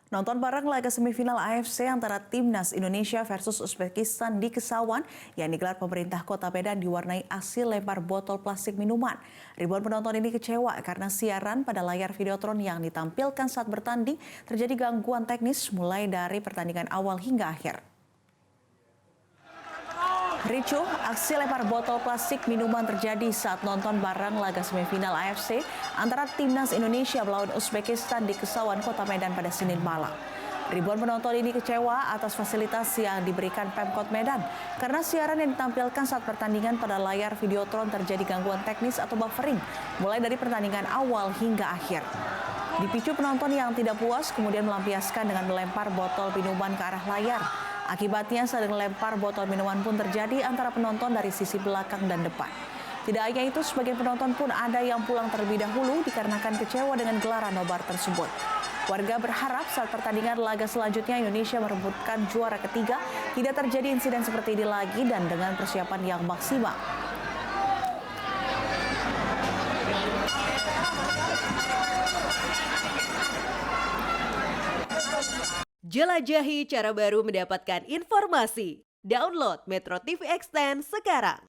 Nonton bareng laga semifinal AFC antara Timnas Indonesia versus Uzbekistan di Kesawan yang digelar pemerintah Kota Medan diwarnai aksi lempar botol plastik minuman. Ribuan penonton ini kecewa karena siaran pada layar videotron yang ditampilkan saat bertanding terjadi gangguan teknis mulai dari pertandingan awal hingga akhir. Ricuh, aksi lempar botol plastik minuman terjadi saat nonton bareng laga semifinal AFC antara Timnas Indonesia melawan Uzbekistan di Kesawan, Kota Medan pada Senin malam. Ribuan penonton ini kecewa atas fasilitas yang diberikan Pemkot Medan karena siaran yang ditampilkan saat pertandingan pada layar videotron terjadi gangguan teknis atau buffering mulai dari pertandingan awal hingga akhir. Dipicu penonton yang tidak puas kemudian melampiaskan dengan melempar botol minuman ke arah layar. Akibatnya saling lempar botol minuman pun terjadi antara penonton dari sisi belakang dan depan. Tidak hanya itu, sebagian penonton pun ada yang pulang terlebih dahulu dikarenakan kecewa dengan gelaran nobar tersebut. Warga berharap saat pertandingan laga selanjutnya Indonesia merebutkan juara ketiga, tidak terjadi insiden seperti ini lagi dan dengan persiapan yang maksimal. Jelajahi cara baru mendapatkan informasi. Download Metro TV Extend sekarang.